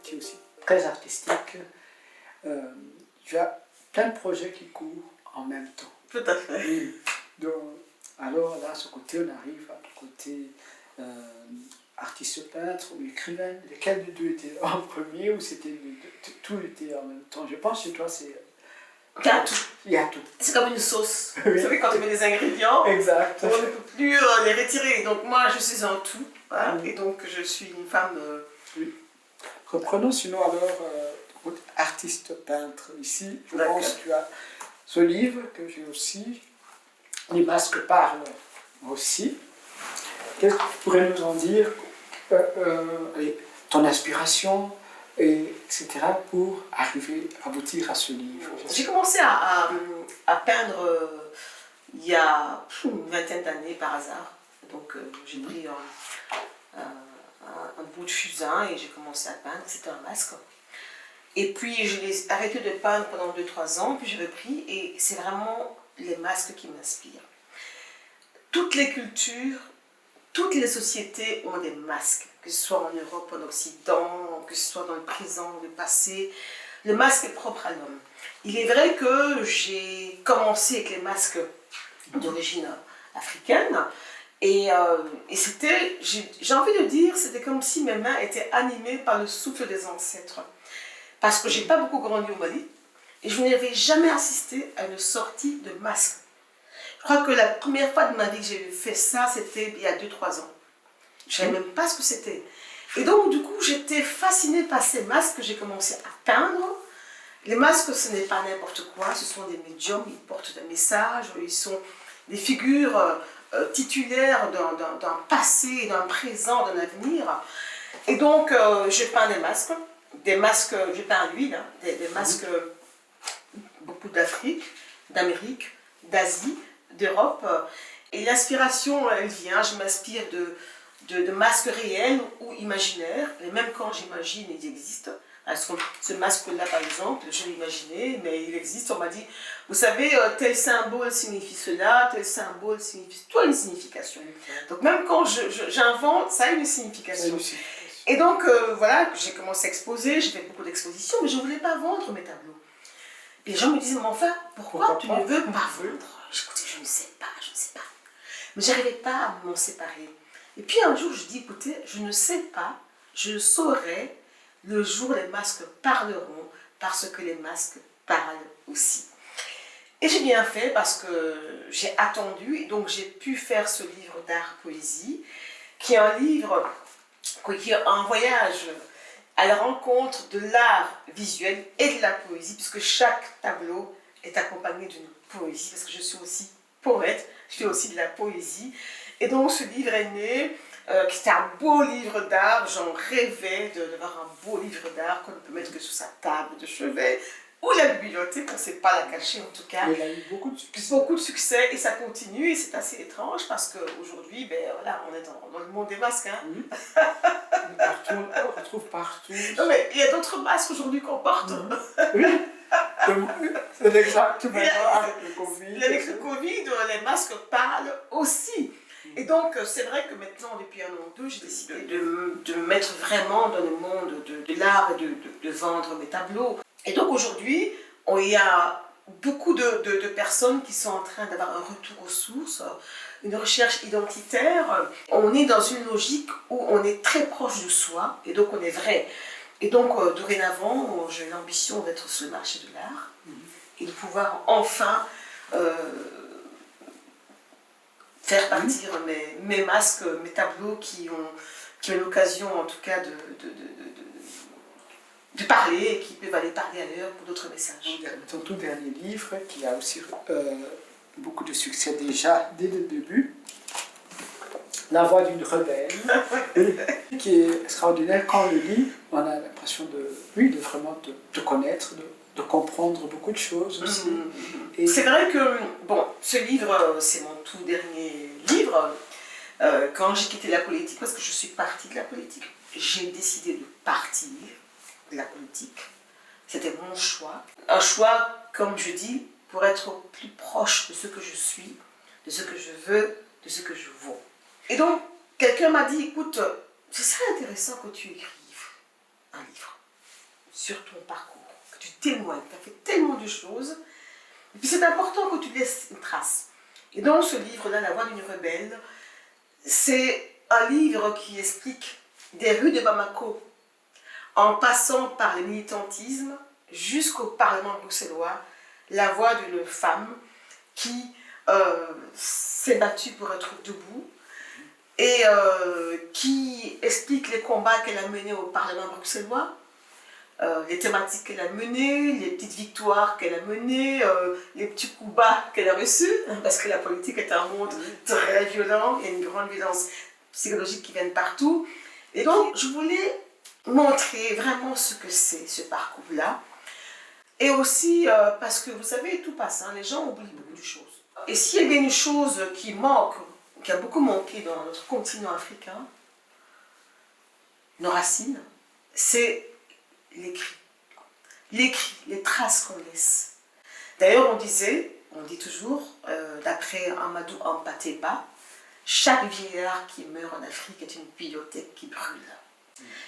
tu es aussi très artistique. Tu as plein de projets qui courent en même temps. Tout à fait. Oui. Donc, alors là, ce côté, on arrive à ton côté artiste peintre ou écrivaine. Lequel des deux était en premier ou c'était tout était en même temps? Je pense que chez toi, c'est... Il y a tout. Il y a tout. C'est comme une sauce. Oui. Vous savez, quand tu mets des ingrédients, Exact. on ne peut plus les retirer. Donc moi, je suis un tout. Voilà. Et donc, je suis une femme... Oui. Reprenons sinon alors artiste peintre. Ici, je pense que tu as ce livre que j'ai aussi. Les masques parlent aussi. Qu'est-ce que tu pourrais nous en dire, ton inspiration, etc., pour arriver à aboutir à ce livre? J'ai commencé à peindre il y a une vingtaine d'années par hasard. Donc j'ai pris un bout de fusain et j'ai commencé à peindre. C'était un masque. Et puis je l'ai arrêté de peindre pendant 2-3 ans, puis j'ai repris et c'est vraiment les masques qui m'inspirent. Toutes les cultures, toutes les sociétés ont des masques, que ce soit en Europe, en Occident, que ce soit dans le présent, le passé. Le masque est propre à l'homme. Il est vrai que j'ai commencé avec les masques d'origine africaine et c'était, j'ai envie de dire, c'était comme si mes mains étaient animées par le souffle des ancêtres. Parce que je n'ai pas beaucoup grandi au Mali et je n'avais jamais assisté à une sortie de masque. Je crois que la première fois de ma vie que j'ai fait ça, c'était il y a 2-3 ans. Je ne savais même pas ce que c'était. Et donc, du coup, j'étais fascinée par ces masques que j'ai commencé à peindre. Les masques, ce n'est pas n'importe quoi, ce sont des médiums, ils portent des messages, ils sont des figures titulaires d'un passé, d'un présent, d'un avenir. Et donc, je peins des masques, je peins à l'huile, hein, des masques beaucoup d'Afrique, d'Amérique, d'Asie, d'Europe. Et l'inspiration, elle vient, je m'inspire de masques réels ou imaginaires. Et même quand j'imagine, ils existent. Parce que ce masque-là, par exemple, je l'ai imaginé, mais il existe. On m'a dit, vous savez, tel symbole signifie cela, tel symbole signifie... Tout a une signification. Donc même quand j'invente, ça a une signification. Et donc, voilà, j'ai commencé à exposer, j'ai fait beaucoup d'expositions, mais je ne voulais pas vendre mes tableaux. Et les gens me disaient, mais enfin, pourquoi tu ne veux pas vendre? Écoutez, je ne sais pas. Mais je n'arrivais pas à m'en séparer. Et puis un jour, je dis, écoutez, je ne sais pas, je saurai le jour où les masques parleront, parce que les masques parlent aussi. Et j'ai bien fait parce que j'ai attendu, et donc j'ai pu faire ce livre d'art-poésie, qui est un livre, qui est un voyage à la rencontre de l'art visuel et de la poésie, puisque chaque tableau est accompagné d'une poésie, parce que je suis aussi poète, je fais aussi de la poésie. Et donc ce livre est né, qui était un beau livre d'art, j'en rêvais d'avoir un beau livre d'art qu'on ne peut mettre que sur sa table de chevet, ou la bibliothèque, on ne sait pas la cacher en tout cas. Il a eu beaucoup de succès. Beaucoup de succès et ça continue et c'est assez étrange parce qu'aujourd'hui, ben, voilà, on est dans le monde des masques. Hein. Oui. Partout, on retrouve partout. Non, mais il y a d'autres masques aujourd'hui qu'on porte. Oui. C'est exactement avec le Covid. Avec le Covid, les masques parlent aussi. Et donc, c'est vrai que maintenant, depuis 1 an ou 2, j'ai décidé de me mettre vraiment dans le monde de l'art et de vendre mes tableaux. Et donc aujourd'hui, il y a beaucoup de personnes qui sont en train d'avoir un retour aux sources, une recherche identitaire. On est dans une logique où on est très proche de soi, et donc on est vrai. Et donc, dorénavant, j'ai l'ambition d'être sur le marché de l'art et de pouvoir enfin faire partir mes masques, mes tableaux qui ont l'occasion, en tout cas, de parler et qui peuvent aller parler ailleurs pour d'autres messages. Ton tout dernier livre, qui a aussi beaucoup de succès déjà dès le début, La voix d'une rebelle, qui est extraordinaire. Quand on le lit, on a l'impression de vraiment de connaître, de comprendre beaucoup de choses aussi. C'est vrai que, bon, ce livre, c'est mon tout dernier livre. Quand j'ai quitté la politique, parce que je suis partie de la politique, j'ai décidé de partir de la politique. C'était mon choix. Un choix, comme je dis, pour être au plus proche de ce que je suis, de ce que je veux, de ce que je vaux. Et donc, quelqu'un m'a dit, écoute, ce serait intéressant que tu écrives un livre. sur ton parcours, que tu témoignes, tu as fait tellement de choses. Et puis c'est important que tu laisses une trace. Et dans ce livre-là, La Voix d'une rebelle, c'est un livre qui explique des rues de Bamako, en passant par le militantisme jusqu'au Parlement bruxellois, la voix d'une femme qui s'est battue pour être debout et qui explique les combats qu'elle a menés au Parlement bruxellois, les thématiques qu'elle a menées, les petites victoires qu'elle a menées, les petits coups bas qu'elle a reçus, parce que la politique est un monde très violent, il y a une grande violence psychologique qui vient de partout. Et donc, je voulais montrer vraiment ce que c'est, ce parcours-là. Et aussi, parce que vous savez, tout passe, hein, les gens oublient beaucoup de choses. Et s'il y a bien une chose qui manque, qui a beaucoup manqué dans notre continent africain, nos racines, c'est l'écrit. L'écrit, les traces qu'on laisse. D'ailleurs, on dit toujours, d'après Amadou Hampâté-Bâ, chaque vieillard qui meurt en Afrique est une bibliothèque qui brûle.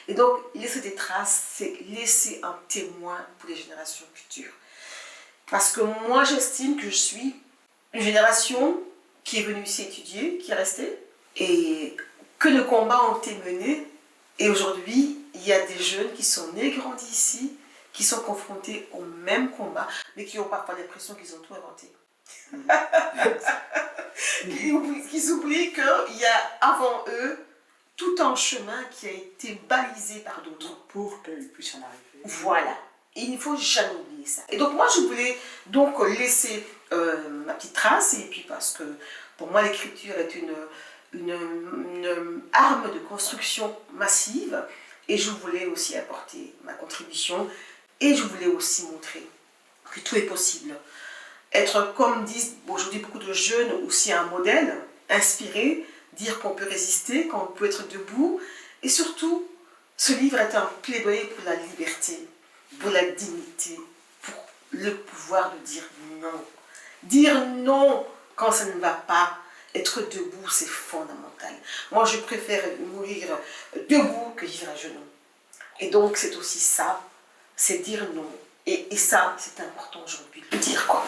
Et donc, laisser des traces, c'est laisser un témoin pour les générations futures. Parce que moi, j'estime que je suis une génération qui est venue ici étudier, qui est restée, et que de combats ont été menés. Et aujourd'hui, il y a des jeunes qui sont nés et grandis ici, qui sont confrontés au même combat, mais qui ont parfois l'impression qu'ils ont tout inventé. qui s'oublient qu'il y a avant eux tout un chemin qui a été balisé par d'autres. Pour qu'ils puissent en arriver. Voilà. Et il ne faut jamais oublier ça. Et donc moi, je voulais donc laisser ma petite trace, et puis parce que pour moi, l'écriture est une arme de construction massive, et je voulais aussi apporter ma contribution, et je voulais aussi montrer que tout est possible. Être, comme disent aujourd'hui beaucoup de jeunes, aussi un modèle, inspiré, dire qu'on peut résister, qu'on peut être debout. Et surtout, ce livre est un plaidoyer pour la liberté, pour la dignité, pour le pouvoir de dire non. Dire non quand ça ne va pas, être debout, c'est fondamental. Moi, je préfère mourir debout que vivre à genoux. Et donc, c'est aussi ça, c'est dire non. Et ça, c'est important aujourd'hui de le dire, quoi.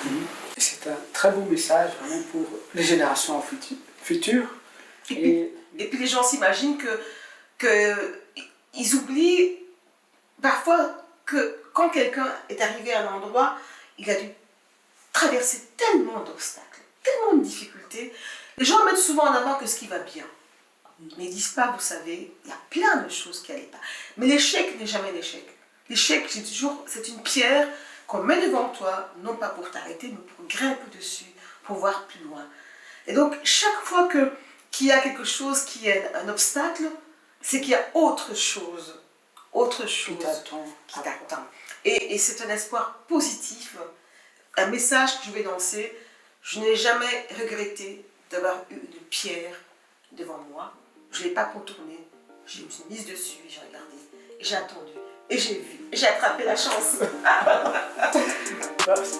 C'est un très beau message vraiment pour les générations futures. Et puis les gens s'imaginent qu'ils oublient parfois que quand quelqu'un est arrivé à un endroit, il a dû traverser tellement d'obstacles, tellement de difficultés. Les gens mettent souvent en avant que ce qui va bien. Mais ils ne disent pas, vous savez, il y a plein de choses qui n'allaient pas. Mais l'échec n'est jamais l'échec. L'échec, c'est une pierre qu'on met devant toi, non pas pour t'arrêter, mais pour grimper dessus, pour voir plus loin. Et donc, chaque fois qu'il y a quelque chose qui est un obstacle, c'est qu'il y a autre chose qui t'attend. Et c'est un espoir positif, un message que je vais lancer. Je n'ai jamais regretté d'avoir eu une pierre devant moi. Je ne l'ai pas contournée, je me suis mise dessus, j'ai regardé, et j'ai attendu, et j'ai vu, et j'ai attrapé la chance. Merci.